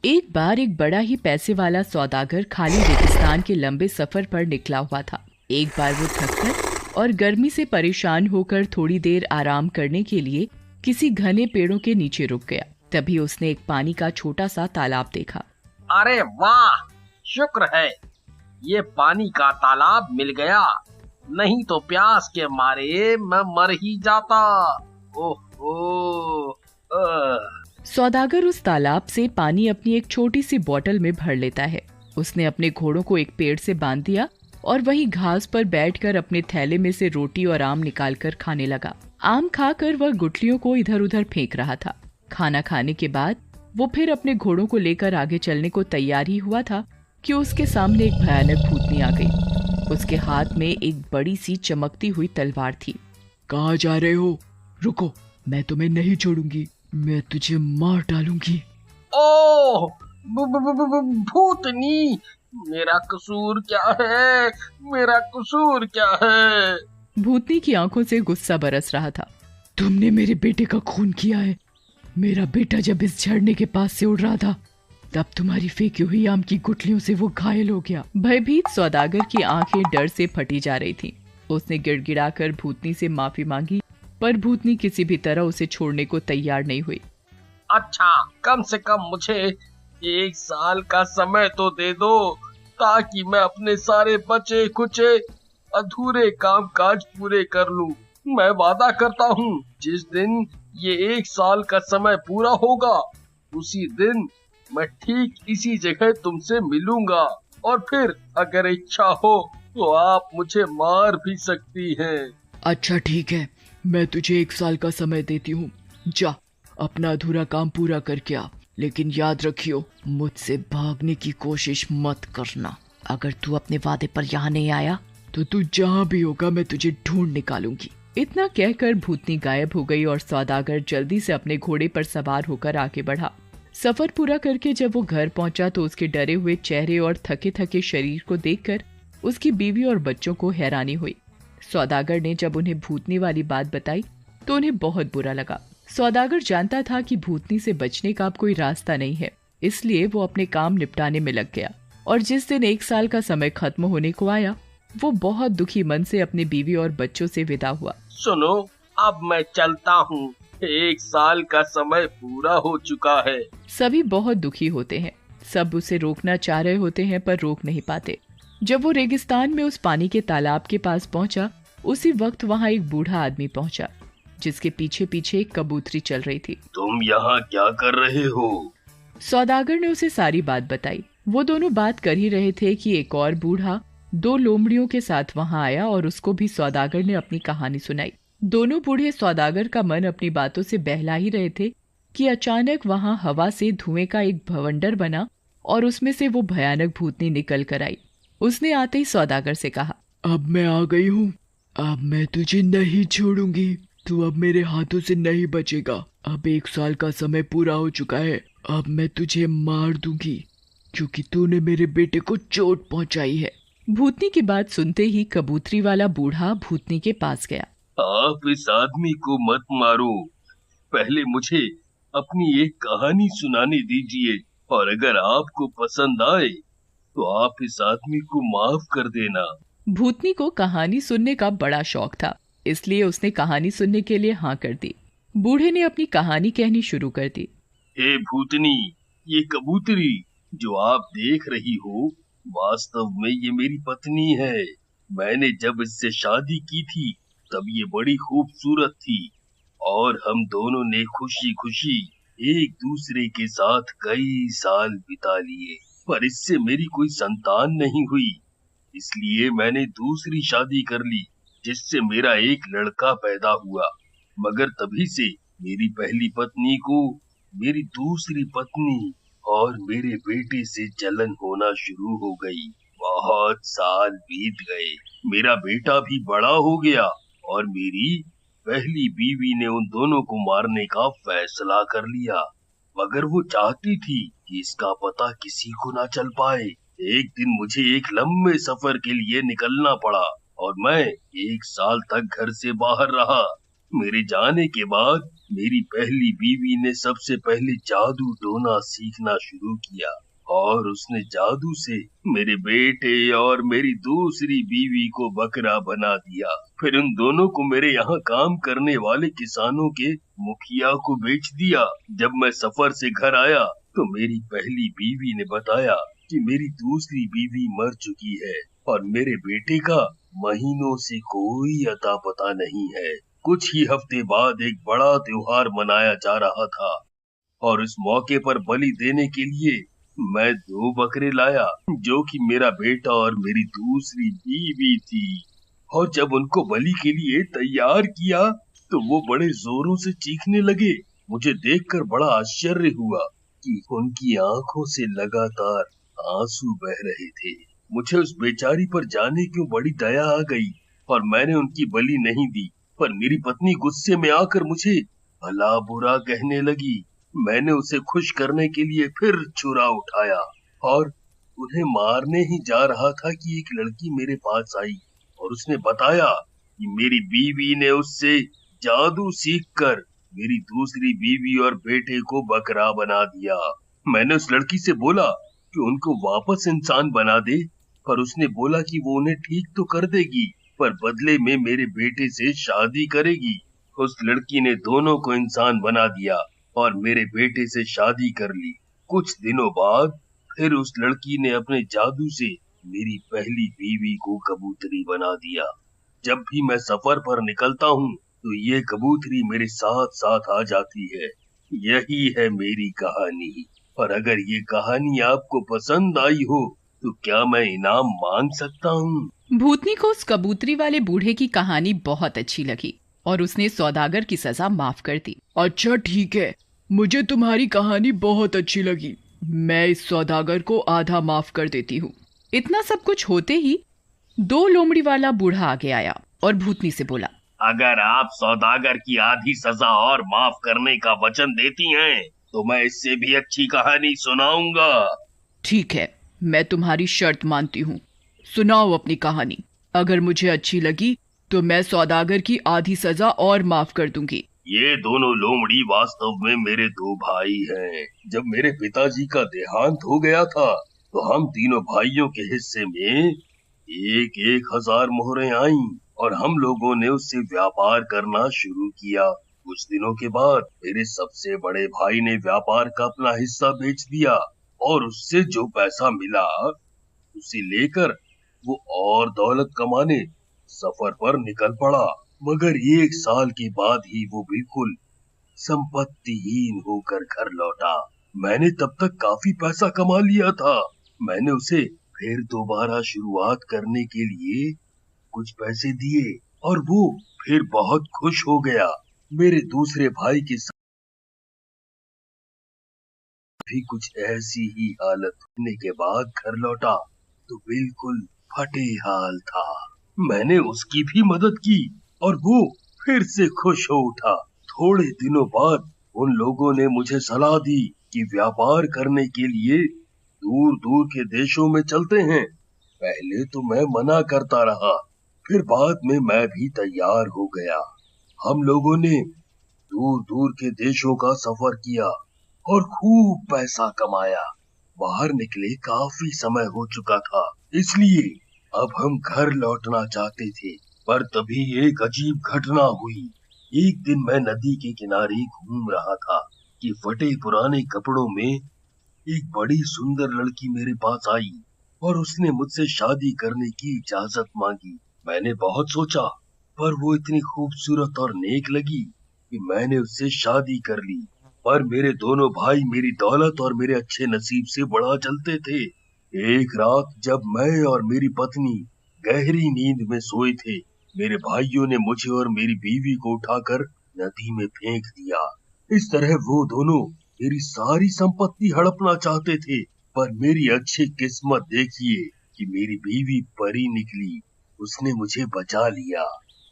एक बार एक बड़ा ही पैसे वाला सौदागर खाली रेगिस्तान के लंबे सफर पर निकला हुआ था। एक बार वो थककर और गर्मी से परेशान होकर थोड़ी देर आराम करने के लिए किसी घने पेड़ों के नीचे रुक गया। तभी उसने एक पानी का छोटा सा तालाब देखा। अरे वाह, शुक्र है ये पानी का तालाब मिल गया, नहीं तो प्यास के मारे मैं मर ही जाता। ओहो। सौदागर उस तालाब से पानी अपनी एक छोटी सी बोतल में भर लेता है। उसने अपने घोड़ों को एक पेड़ से बांध दिया और वहीं घास पर बैठकर अपने थैले में से रोटी और आम निकालकर खाने लगा। आम खाकर वह गुठलियों को इधर उधर फेंक रहा था। खाना खाने के बाद वो फिर अपने घोड़ों को लेकर आगे चलने को तैयार ही हुआ था कि उसके सामने एक भयानक भूतनी आ गई। उसके हाथ में एक बड़ी सी चमकती हुई तलवार थी। कहाँ जा रहे हो? रुको, मैं तुम्हें नहीं छोड़ूंगी, मैं तुझे मार डालूंगी। ओह, भूतनी, मेरा कसूर क्या है? मेरा कसूर क्या है? भूतनी की आंखों से गुस्सा बरस रहा था। तुमने मेरे बेटे का खून किया है। मेरा बेटा जब इस झरने के पास से उड़ रहा था तब तुम्हारी फेंकी हुई आम की गुठलियों से वो घायल हो गया। भयभीत सौदागर की आंखें डर से फटी जा रही थीं। उसने गिड़गिड़ाकर भूतनी से माफी मांगी, पर भूतनी किसी भी तरह उसे छोड़ने को तैयार नहीं हुई। अच्छा, कम से कम मुझे 1 साल का समय तो दे दो, ताकि मैं अपने सारे बचे खुचे अधूरे काम काज पूरे कर लूं। मैं वादा करता हूँ, जिस दिन ये 1 साल का समय पूरा होगा उसी दिन मैं ठीक इसी जगह तुमसे मिलूंगा, और फिर अगर इच्छा हो तो आप मुझे मार भी सकती हैं। अच्छा ठीक है, मैं तुझे 1 साल का समय देती हूँ। जा, अपना अधूरा काम पूरा करके आ, लेकिन याद रखियो, मुझसे भागने की कोशिश मत करना। अगर तू अपने वादे पर यहाँ नहीं आया तो तू जहाँ भी होगा मैं तुझे ढूंढ निकालूंगी। इतना कहकर भूतनी गायब हो गई और सौदागर जल्दी से अपने घोड़े पर सवार होकर आगे बढ़ा। सफर पूरा करके जब वो घर पहुंचा तो उसके डरे हुए चेहरे और थके थके शरीर को देखकर उसकी बीवी और बच्चों को हैरानी हुई। सौदागर ने जब उन्हें भूतनी वाली बात बताई तो उन्हें बहुत बुरा लगा। सौदागर जानता था कि भूतनी से बचने का अब कोई रास्ता नहीं है, इसलिए वो अपने काम निपटाने में लग गया। और जिस दिन 1 साल का समय खत्म होने को आया, वो बहुत दुखी मन से अपने बीवी और बच्चों से विदा हुआ। सुनो, अब मैं चलता हूँ, 1 साल का समय पूरा हो चुका है। सभी बहुत दुखी होते हैं, सब उसे रोकना चाह रहे होते हैं पर रोक नहीं पाते। जब वो रेगिस्तान में उस पानी के तालाब के पास पहुंचा, उसी वक्त वहां एक बूढ़ा आदमी पहुंचा, जिसके पीछे पीछे एक कबूतरी चल रही थी। तुम यहाँ क्या कर रहे हो? सौदागर ने उसे सारी बात बताई। वो दोनों बात कर ही रहे थे कि एक और बूढ़ा 2 लोमड़ियों के साथ वहां आया और उसको भी सौदागर ने अपनी कहानी सुनाई। दोनों बूढ़े सौदागर का मन अपनी बातों से बहला ही रहे थे कि अचानक वहां हवा से धुएं का एक भवंडर बना और उसमें से वो भयानक भूतनी निकल कर आई। उसने आते ही सौदागर से कहा, अब मैं आ गई हूँ, अब मैं तुझे नहीं छोड़ूंगी, तू अब मेरे हाथों से नहीं बचेगा। अब 1 साल का समय पूरा हो चुका है, अब मैं तुझे मार दूंगी क्योंकि तूने मेरे बेटे को चोट पहुंचाई है। भूतनी की बात सुनते ही कबूतरी वाला बूढ़ा भूतनी के पास गया। आप इस आदमी को मत मारो, पहले मुझे अपनी एक कहानी सुनाने दीजिए, और अगर आपको पसंद आए तो आप इस आदमी को माफ कर देना। भूतनी को कहानी सुनने का बड़ा शौक था, इसलिए उसने कहानी सुनने के लिए हाँ कर दी। बूढ़े ने अपनी कहानी कहनी शुरू कर दी। हे भूतनी, ये कबूतरी जो आप देख रही हो, वास्तव में ये मेरी पत्नी है। मैंने जब इससे शादी की थी तब ये बड़ी खूबसूरत थी, और हम दोनों ने खुशी खुशी एक दूसरे के साथ कई साल बिता लिए, पर इससे मेरी कोई संतान नहीं हुई, इसलिए मैंने दूसरी शादी कर ली, जिससे मेरा एक लड़का पैदा हुआ। मगर तभी से मेरी पहली पत्नी को मेरी दूसरी पत्नी और मेरे बेटे से जलन होना शुरू हो गई। बहुत साल बीत गए, मेरा बेटा भी बड़ा हो गया और मेरी पहली बीवी ने उन दोनों को मारने का फैसला कर लिया, मगर वो चाहती थी कि इसका पता किसी को ना चल पाए। एक दिन मुझे एक लंबे सफर के लिए निकलना पड़ा और मैं 1 साल तक घर से बाहर रहा। मेरे जाने के बाद मेरी पहली बीवी ने सबसे पहले जादू टोना सीखना शुरू किया और उसने जादू से मेरे बेटे और मेरी दूसरी बीवी को बकरा बना दिया। फिर उन दोनों को मेरे यहाँ काम करने वाले किसानों के मुखिया को बेच दिया। जब मैं सफर से घर आया तो मेरी पहली बीवी ने बताया कि मेरी दूसरी बीवी मर चुकी है और मेरे बेटे का महीनों से कोई अता पता नहीं है। कुछ ही हफ्ते बाद एक बड़ा त्योहार मनाया जा रहा था और इस मौके पर बलि देने के लिए मैं 2 बकरे लाया जो कि मेरा बेटा और मेरी दूसरी बीवी थी। और जब उनको बलि के लिए तैयार किया तो वो बड़े जोरों से चीखने लगे। मुझे देखकर बड़ा आश्चर्य हुआ कि उनकी आंखों से लगातार आंसू बह रहे थे। मुझे उस बेचारी पर जाने क्यों बड़ी दया आ गई और मैंने उनकी बलि नहीं दी। पर मेरी पत्नी गुस्से में आकर मुझे भला बुरा कहने लगी। मैंने उसे खुश करने के लिए फिर छुरा उठाया और उन्हें मारने ही जा रहा था कि एक लड़की मेरे पास आई और उसने बताया कि मेरी बीवी ने उससे जादू सीखकर मेरी दूसरी बीवी और बेटे को बकरा बना दिया। मैंने उस लड़की से बोला कि उनको वापस इंसान बना दे, पर उसने बोला कि वो उन्हें ठीक तो कर देगी पर बदले में मेरे बेटे से शादी करेगी। उस लड़की ने दोनों को इंसान बना दिया और मेरे बेटे से शादी कर ली। कुछ दिनों बाद फिर उस लड़की ने अपने जादू से मेरी पहली बीवी को कबूतरी बना दिया। जब भी मैं सफर पर निकलता हूँ तो ये कबूतरी मेरे साथ साथ आ जाती है। यही है मेरी कहानी। और अगर ये कहानी आपको पसंद आई हो तो क्या मैं इनाम मांग सकता हूँ? भूतनी को उस कबूतरी वाले बूढ़े की कहानी बहुत अच्छी लगी और उसने सौदागर की सजा माफ कर दी। अच्छा ठीक है, मुझे तुम्हारी कहानी बहुत अच्छी लगी। मैं इस सौदागर को आधा माफ कर देती हूँ। इतना सब कुछ होते ही 2 लोमड़ी वाला बूढ़ा आगे आया और भूतनी से बोला, अगर आप सौदागर की आधी सजा और माफ करने का वचन देती हैं तो मैं इससे भी अच्छी कहानी सुनाऊंगा। ठीक है, मैं तुम्हारी शर्त मानती हूँ। सुनाओ अपनी कहानी। अगर मुझे अच्छी लगी तो मैं सौदागर की आधी सजा और माफ कर दूंगी। ये दोनों लोमड़ी वास्तव में मेरे 2 भाई हैं। जब मेरे पिताजी का देहांत हो गया था तो हम तीनों भाइयों के हिस्से में 1,000 मोहरें आईं और हम लोगों ने उससे व्यापार करना शुरू किया। कुछ दिनों के बाद मेरे सबसे बड़े भाई ने व्यापार का अपना हिस्सा बेच दिया और उससे जो पैसा मिला उसे लेकर वो और दौलत कमाने सफर पर निकल पड़ा। मगर 1 साल के बाद ही वो बिल्कुल संपत्तिहीन होकर घर लौटा। मैंने तब तक काफी पैसा कमा लिया था। मैंने उसे फिर दोबारा शुरुआत करने के लिए कुछ पैसे दिए और वो फिर बहुत खुश हो गया। मेरे दूसरे भाई के साथ भी कुछ ऐसी ही हालत होने के बाद घर लौटा तो बिल्कुल फटे हाल था। मैंने उसकी भी मदद की और वो फिर से खुश हो उठा। थोड़े दिनों बाद उन लोगों ने मुझे सलाह दी कि व्यापार करने के लिए दूर दूर के देशों में चलते हैं। पहले तो मैं मना करता रहा, फिर बाद में मैं भी तैयार हो गया। हम लोगों ने दूर दूर के देशों का सफर किया और खूब पैसा कमाया। बाहर निकले काफी समय हो चुका था, इसलिए अब हम घर लौटना चाहते थे। पर तभी एक अजीब घटना हुई। एक दिन मैं नदी के किनारे घूम रहा था कि फटे पुराने कपड़ों में एक बड़ी सुंदर लड़की मेरे पास आई और उसने मुझसे शादी करने की इजाजत मांगी। मैंने बहुत सोचा, पर वो इतनी खूबसूरत और नेक लगी कि मैंने उससे शादी कर ली। पर मेरे दोनों भाई मेरी दौलत और मेरे अच्छे नसीब से बड़ा जलते थे। एक रात जब मैं और मेरी पत्नी गहरी नींद में सोए थे, मेरे भाइयों ने मुझे और मेरी बीवी को उठाकर नदी में फेंक दिया। इस तरह वो दोनों मेरी सारी संपत्ति हड़पना चाहते थे। पर मेरी अच्छी किस्मत देखिए कि मेरी बीवी परी निकली, उसने मुझे बचा लिया।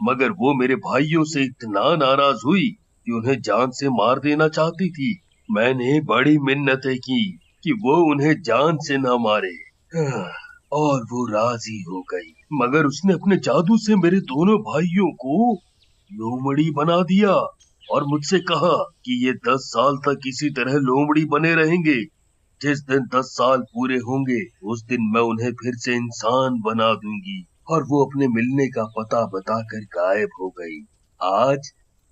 मगर वो मेरे भाइयों से इतना नाराज हुई कि उन्हें जान से मार देना चाहती थी। मैंने बड़ी मिन्नतें की कि वो उन्हें जान से न मारे और वो राजी हो गई। मगर उसने अपने जादू से मेरे दोनों भाइयों को लोमड़ी बना दिया और मुझसे कहा कि ये 10 साल तक इसी तरह लोमड़ी बने रहेंगे। जिस दिन 10 साल पूरे होंगे उस दिन मैं उन्हें फिर से इंसान बना दूंगी। और वो अपने मिलने का पता बताकर गायब हो गई। आज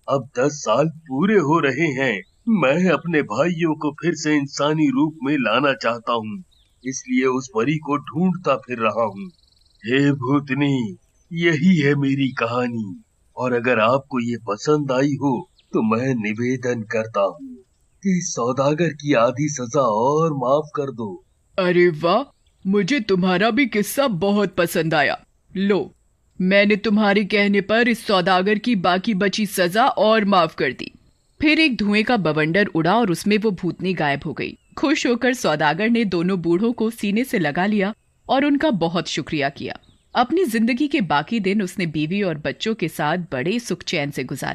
अब 10 साल पूरे हो रहे हैं। मैं अपने भाइयों को फिर से इंसानी रूप में लाना चाहता हूँ, इसलिए उस परी को ढूंढता फिर रहा हूँ। हे भूतनी, यही है मेरी कहानी। और अगर आपको ये पसंद आई हो तो मैं निवेदन करता हूँ कि सौदागर की आधी सजा और माफ कर दो। अरे वाह, मुझे तुम्हारा भी किस्सा बहुत पसंद आया। लो, मैंने तुम्हारे कहने पर इस सौदागर की बाकी बची सजा और माफ कर दी। फिर एक धुएं का बवंडर उड़ा और उसमें वो भूतनी गायब हो गई। खुश होकर सौदागर ने दोनों बूढ़ों को सीने से लगा लिया और उनका बहुत शुक्रिया किया। अपनी जिंदगी के बाकी दिन उसने बीवी और बच्चों के साथ बड़े सुख चैन से गुजारे।